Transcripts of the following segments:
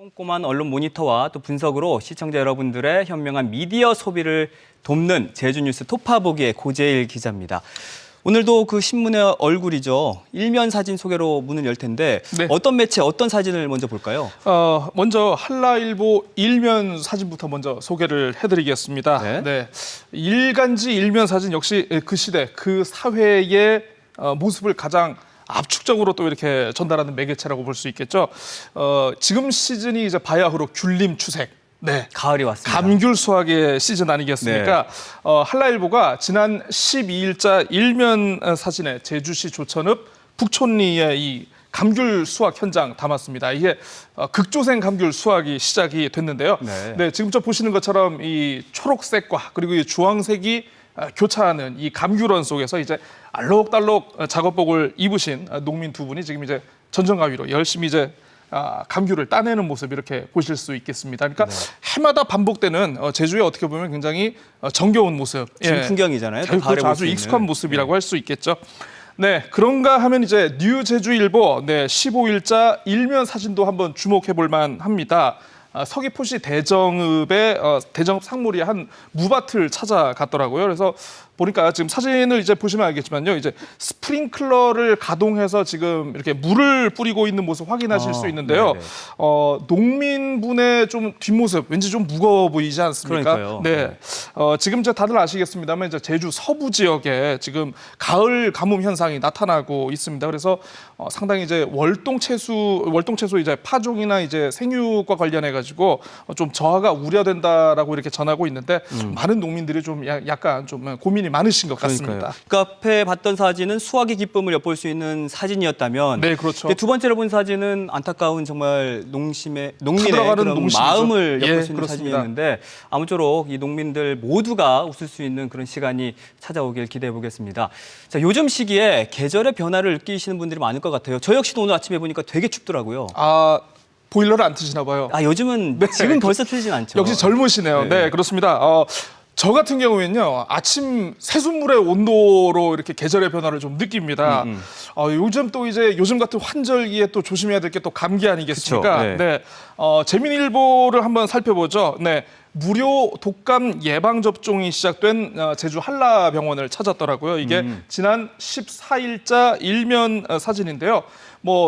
꼼꼼한 언론 모니터와 또 분석으로 시청자 여러분들의 현명한 미디어 소비를 돕는 제주뉴스 토파보기의 고재일 기자입니다. 오늘도 그 신문의 얼굴이죠. 일면 사진 소개로 문을 열 텐데 네. 어떤 매체, 어떤 사진을 먼저 볼까요? 먼저 한라일보 일면 사진부터 먼저 소개를 해드리겠습니다. 네. 일간지 일면 사진 역시 그 시대, 그 사회의 모습을 가장 압축적으로 또 이렇게 전달하는 매개체라고 볼 수 있겠죠. 지금 시즌이 이제 바야흐로 귤림 추색. 네. 가을이 왔습니다. 감귤 수확의 시즌 아니겠습니까? 한라일보가 지난 12일자 일면 사진에 제주시 조천읍 북촌리의 이 감귤 수확 현장 담았습니다. 이게 극조생 감귤 수확이 시작이 됐는데요. 네. 지금 저 보시는 것처럼 이 초록색과 그리고 이 주황색이 교차하는 이 감귤원 속에서 이제 알록달록 작업복을 입으신 농민 두 분이 지금 이제 전정가위로 열심히 이제 감귤을 따내는 모습 이렇게 보실 수 있겠습니다. 그러니까 해마다 반복되는 제주에 어떻게 보면 굉장히 정겨운 모습, 지금 풍경이잖아요. 또 가을에 그렇죠. 볼 아주 수 있는. 익숙한 모습이라고 할 수 있겠죠. 네, 그런가 하면 이제 뉴제주일보 15일자 일면 사진도 한번 주목해 볼 만합니다. 서귀포시 대정읍의 대정읍 상무리의 한 무밭을 찾아갔더라고요. 그래서 보니까 지금 사진을 이제 보시면 알겠지만요, 이제 스프링클러를 가동해서 지금 이렇게 물을 뿌리고 있는 모습 확인하실 수 있는데요. 네네. 농민분의 좀 뒷모습 왠지 좀 무거워 보이지 않습니까? 그러니까요. 네. 지금 이제 다들 아시겠습니다만 이제 제주 서부 지역에 지금 가을 가뭄 현상이 나타나고 있습니다. 그래서 상당히 이제 월동 채소 이제 파종이나 이제 생육과 관련해 가지고 좀 저하가 우려된다라고 이렇게 전하고 있는데 많은 농민들이 좀 약간 좀 고민이 많으신 것 같습니다. 그 앞에 봤던 사진은 수확의 기쁨을 엿볼 수 있는 사진이었다면 네, 그렇죠. 두 번째로 본 사진은 안타까운 정말 농민의 타들어가는 그런 농심이죠. 마음을 엿볼 예, 수 있는 그렇습니다. 사진이었는데 아무쪼록 이 농민들 모두가 웃을 수 있는 그런 시간이 찾아오길 기대해 보겠습니다. 자, 요즘 시기에 계절의 변화를 느끼시는 분들이 많을 것 같아요. 저 역시도 오늘 아침에 보니까 되게 춥더라고요. 보일러를 안 트시나 봐요. 요즘은 지금 벌써 틀진 않죠. 역시 젊으시네요. 네, 그렇습니다. 저 같은 경우에는요, 아침 새순물의 온도로 이렇게 계절의 변화를 좀 느낍니다. 요즘 같은 환절기에 또 조심해야 될 게 또 감기 아니겠습니까? 그쵸, 네. 재민일보를 한번 살펴보죠. 네. 무료 독감 예방 접종이 시작된 제주 한라병원을 찾았더라고요. 이게 지난 14일자 일면 사진인데요.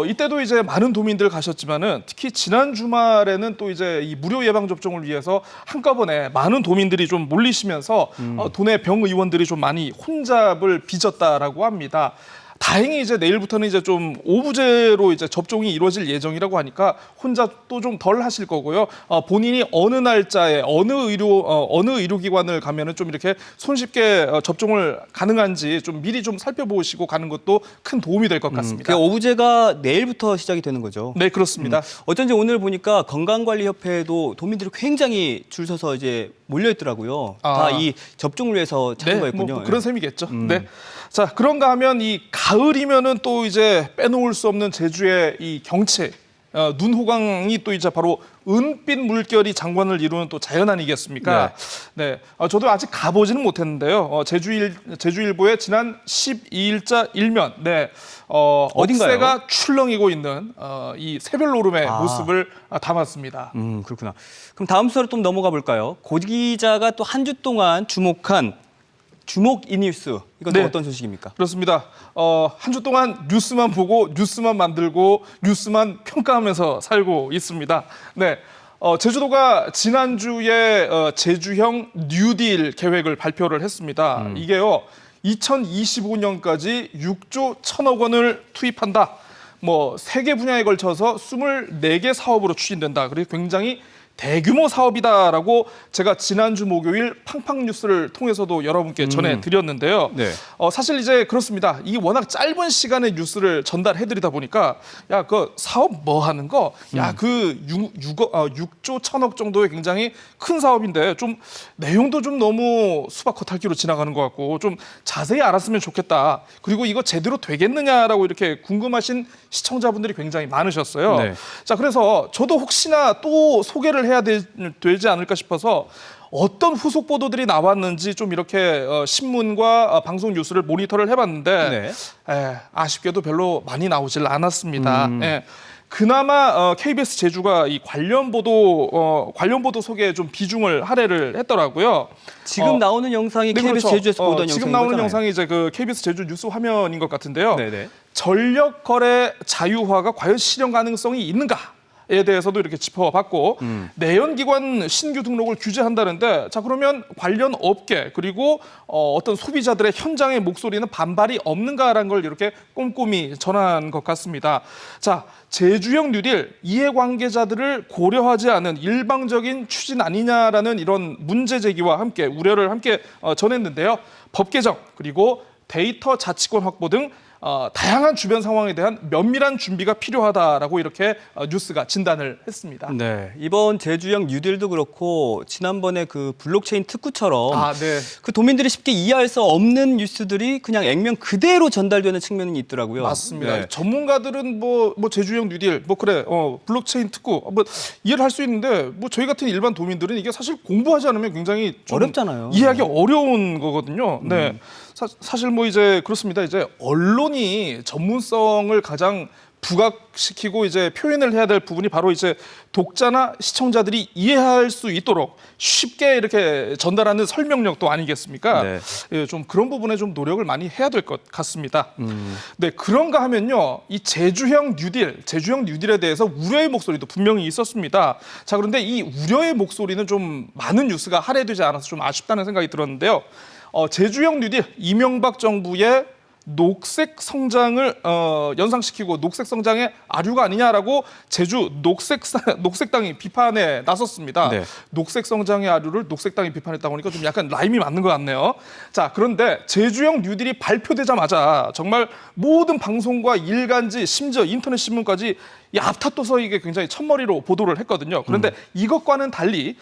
이때도 이제 많은 도민들 가셨지만은 특히 지난 주말에는 또 이제 이 무료 예방 접종을 위해서 한꺼번에 많은 도민들이 좀 몰리시면서 도내 병 의원들이 좀 많이 혼잡을 빚었다라고 합니다. 다행히 이제 내일부터는 이제 좀 오부제로 이제 접종이 이루어질 예정이라고 하니까 혼잡도 좀 덜 하실 거고요. 본인이 어느 날짜에 어느 의료기관을 가면은 좀 이렇게 손쉽게 접종을 가능한지 좀 미리 좀 살펴보시고 가는 것도 큰 도움이 될 것 같습니다. 오부제가 내일부터 시작이 되는 거죠. 네, 그렇습니다. 어쩐지 오늘 보니까 건강관리협회에도 도민들이 굉장히 줄 서서 이제 몰려 있더라고요. 다 이 접종을 위해서 찾은 거였군요. 그런 셈이겠죠. 네. 자, 그런가 하면 이 가을이면은 또 이제 빼놓을 수 없는 제주의 이 경치, 눈호강이 또 이제 바로 은빛 물결이 장관을 이루는 또 자연 아니겠습니까? 네. 저도 아직 가보지는 못했는데요. 제주일보의 지난 12일자 일면, 어딘가요? 억새가 출렁이고 있는 이 새별노름의 모습을 담았습니다. 그렇구나. 그럼 다음 수로 좀 넘어가 볼까요? 고 기자가 또 한 주 동안 주목한 주목 이 뉴스. 이건 또 어떤 소식입니까? 그렇습니다. 한 주 동안 뉴스만 보고 뉴스만 만들고 뉴스만 평가하면서 살고 있습니다. 네. 제주도가 지난주에 제주형 뉴딜 계획을 발표를 했습니다. 이게요. 2025년까지 6조 1천억 원을 투입한다. 세 개 분야에 걸쳐서 24개 사업으로 추진된다. 그리고 굉장히 대규모 사업이다라고 제가 지난주 목요일 팡팡 뉴스를 통해서도 여러분께 전해드렸는데요. 사실 이제 그렇습니다. 이게 워낙 짧은 시간에 뉴스를 전달해드리다 보니까 그 사업 뭐 하는 거? 그 6조 1천억 정도의 굉장히 큰 사업인데 좀 내용도 좀 너무 수박 겉핥기로 지나가는 것 같고 좀 자세히 알았으면 좋겠다. 그리고 이거 제대로 되겠느냐라고 이렇게 궁금하신 시청자분들이 굉장히 많으셨어요. 자, 그래서 저도 혹시나 또 소개를 해야 되지 않을까 싶어서 어떤 후속 보도들이 나왔는지 좀 이렇게 신문과 방송 뉴스를 모니터를 해봤는데 아쉽게도 별로 많이 나오질 않았습니다. 그나마 KBS 제주가 이 관련 보도 속에 좀 비중을 할애를 했더라고요. 지금 나오는 영상이 네, KBS 그렇죠. 제주에서 보던 영상인 지금 나오는 거잖아요. 영상이 이제 그 KBS 제주 뉴스 화면인 것 같은데요. 네네. 전력 거래 자유화가 과연 실현 가능성이 있는가? 에 대해서도 이렇게 짚어봤고 내연기관 신규 등록을 규제한다는데 자 그러면 관련 업계 그리고 어떤 소비자들의 현장의 목소리는 반발이 없는가라는 걸 이렇게 꼼꼼히 전한 것 같습니다. 자 제주형 뉴딜 이해관계자들을 고려하지 않은 일방적인 추진 아니냐라는 이런 문제 제기와 함께 우려를 함께 전했는데요. 법 개정 그리고 데이터 자치권 확보 등 다양한 주변 상황에 대한 면밀한 준비가 필요하다라고 이렇게 뉴스가 진단을 했습니다. 네, 이번 제주형 뉴딜도 그렇고 지난번에 그 블록체인 특구처럼 네. 그 도민들이 쉽게 이해할 수 없는 뉴스들이 그냥 액면 그대로 전달되는 측면이 있더라고요. 맞습니다. 네. 전문가들은 뭐 제주형 뉴딜, 그래, 블록체인 특구, 이해를 할 수 있는데 뭐 저희 같은 일반 도민들은 이게 사실 공부하지 않으면 굉장히 좀 어렵잖아요. 이해하기 어려운 거거든요. 네. 사실 뭐 이제 그렇습니다. 이제 언론이 전문성을 가장 부각시키고 이제 표현을 해야 될 부분이 바로 이제 독자나 시청자들이 이해할 수 있도록 쉽게 이렇게 전달하는 설명력도 아니겠습니까? 네. 예, 좀 그런 부분에 좀 노력을 많이 해야 될 것 같습니다. 네, 그런가 하면요, 이 제주형 뉴딜에 대해서 우려의 목소리도 분명히 있었습니다. 자, 그런데 이 우려의 목소리는 좀 많은 뉴스가 할애되지 않아서 좀 아쉽다는 생각이 들었는데요. 제주형 뉴딜 이명박 정부의 녹색 성장을 연상시키고 녹색 성장의 아류가 아니냐라고 제주 녹색당이 비판에 나섰습니다. 네. 녹색 성장의 아류를 녹색당이 비판했다고 하니까 좀 약간 라임이 맞는 것 같네요. 자, 그런데 제주형 뉴딜이 발표되자마자 정말 모든 방송과 일간지 심지어 인터넷 신문까지 이 앞다퉈서 이게 굉장히 첫머리로 보도를 했거든요. 그런데 이것과는 달리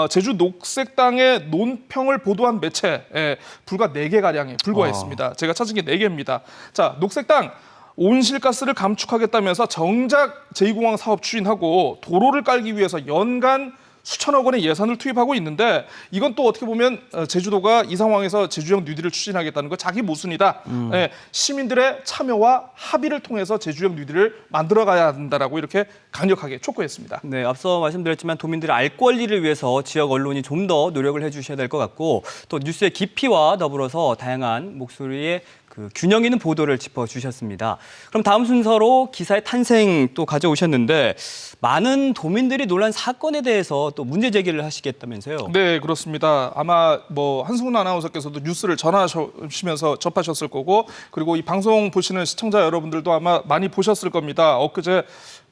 제주 녹색당의 논평을 보도한 매체에 불과 4개가량에 불과했습니다. 제가 찾은 게 4개입니다. 자, 녹색당 온실가스를 감축하겠다면서 정작 제2공항 사업 추진하고 도로를 깔기 위해서 연간 수천억 원의 예산을 투입하고 있는데 이건 또 어떻게 보면 제주도가 이 상황에서 제주형 뉴딜을 추진하겠다는 거 자기 모순이다. 네, 시민들의 참여와 합의를 통해서 제주형 뉴딜을 만들어가야 한다라고 이렇게 강력하게 촉구했습니다. 네, 앞서 말씀드렸지만 도민들의 알 권리를 위해서 지역 언론이 좀 더 노력을 해주셔야 될 것 같고 또 뉴스의 깊이와 더불어서 다양한 목소리의 그 균형 있는 보도를 짚어주셨습니다. 그럼 다음 순서로 기사의 탄생 또 가져오셨는데 많은 도민들이 놀란 사건에 대해서 또 문제 제기를 하시겠다면서요? 네, 그렇습니다. 아마 뭐 한승훈 아나운서께서도 뉴스를 전하시면서 접하셨을 거고 그리고 이 방송 보시는 시청자 여러분들도 아마 많이 보셨을 겁니다. 엊그제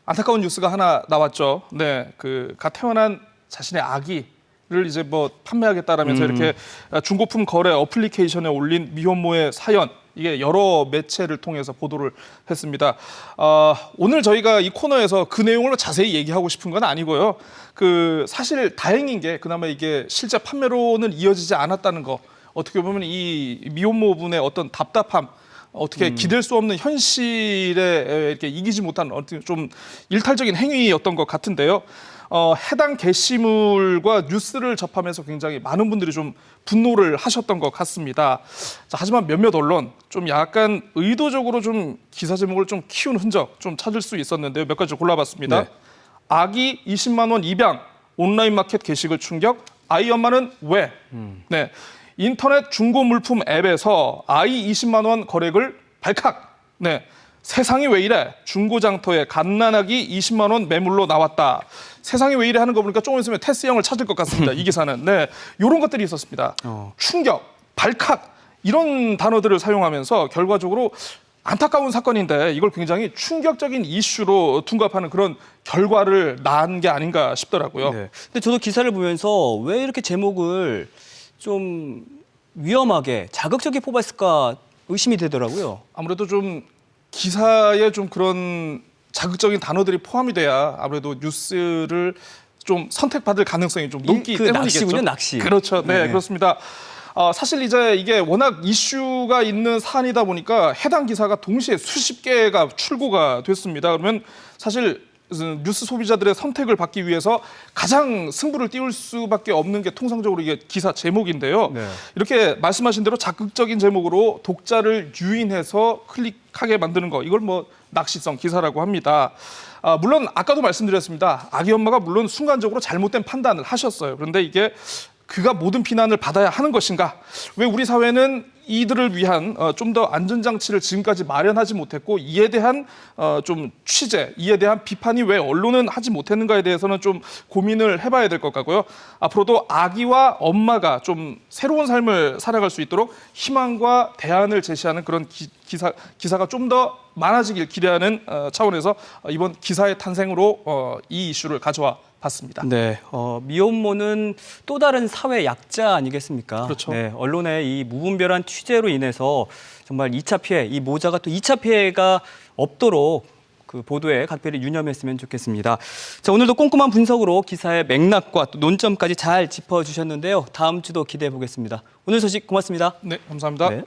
안타까운 뉴스가 하나 나왔죠. 네, 그 갓 태어난 자신의 아기를 이제 뭐 판매하겠다라면서 이렇게 중고품 거래 어플리케이션에 올린 미혼모의 사연. 이게 여러 매체를 통해서 보도를 했습니다. 오늘 저희가 이 코너에서 그 내용을 자세히 얘기하고 싶은 건 아니고요. 그 사실 다행인 게 그나마 이게 실제 판매로는 이어지지 않았다는 거. 어떻게 보면 이 미혼모분의 어떤 답답함, 어떻게 기댈 수 없는 현실에 이렇게 이기지 못한 어떤 좀 일탈적인 행위였던 것 같은데요. 해당 게시물과 뉴스를 접하면서 굉장히 많은 분들이 좀 분노를 하셨던 것 같습니다. 자, 하지만 몇몇 언론 좀 약간 의도적으로 좀 기사 제목을 좀 키운 흔적 좀 찾을 수 있었는데요. 몇 가지 골라봤습니다. 네. 아기 20만 원 입양, 온라인 마켓 게시글 충격, 아이 엄마는 왜? 네, 인터넷 중고 물품 앱에서 아이 20만 원 거래글 발칵. 네. 세상이 왜 이래? 중고장터에 갓난아기 20만 원 매물로 나왔다. 세상이 왜 이래 하는 거 보니까 조금 있으면 테스 형을 찾을 것 같습니다. 이 기사는. 네, 이런 것들이 있었습니다. 충격, 발칵 이런 단어들을 사용하면서 결과적으로 안타까운 사건인데 이걸 굉장히 충격적인 이슈로 둔갑하는 그런 결과를 낳은 게 아닌가 싶더라고요. 네. 근데 저도 기사를 보면서 왜 이렇게 제목을 좀 위험하게 자극적이게 뽑았을까 의심이 되더라고요. 아무래도 좀 기사에 좀 그런 자극적인 단어들이 포함이 돼야 아무래도 뉴스를 좀 선택받을 가능성이 좀 높기 때문이겠죠. 낚시군요, 낚시. 그렇죠. 네, 네. 그렇습니다. 사실 이제 이게 워낙 이슈가 있는 사안이다 보니까 해당 기사가 동시에 수십 개가 출고가 됐습니다. 그러면 사실 뉴스 소비자들의 선택을 받기 위해서 가장 승부를 띄울 수밖에 없는 게 통상적으로 이게 기사 제목인데요. 네. 이렇게 말씀하신 대로 자극적인 제목으로 독자를 유인해서 클릭하게 만드는 거, 이걸 뭐 낚시성 기사라고 합니다. 물론 아까도 말씀드렸습니다. 아기 엄마가 물론 순간적으로 잘못된 판단을 하셨어요. 그런데 이게 그가 모든 비난을 받아야 하는 것인가? 왜 우리 사회는 이들을 위한 좀 더 안전장치를 지금까지 마련하지 못했고, 이에 대한 좀 취재, 이에 대한 비판이 왜 언론은 하지 못했는가에 대해서는 좀 고민을 해봐야 될 것 같고요. 앞으로도 아기와 엄마가 좀 새로운 삶을 살아갈 수 있도록 희망과 대안을 제시하는 그런 기사가 좀 더 많아지길 기대하는 차원에서 이번 기사의 탄생으로 이 이슈를 가져와 봤습니다. 네, 미혼모는 또 다른 사회 약자 아니겠습니까? 그렇죠. 네, 언론의 이 무분별한 취재로 인해서 정말 2차 피해, 이 모자가 또 2차 피해가 없도록 그 보도에 각별히 유념했으면 좋겠습니다. 자, 오늘도 꼼꼼한 분석으로 기사의 맥락과 또 논점까지 잘 짚어주셨는데요. 다음 주도 기대해 보겠습니다. 오늘 소식 고맙습니다. 네, 감사합니다. 네.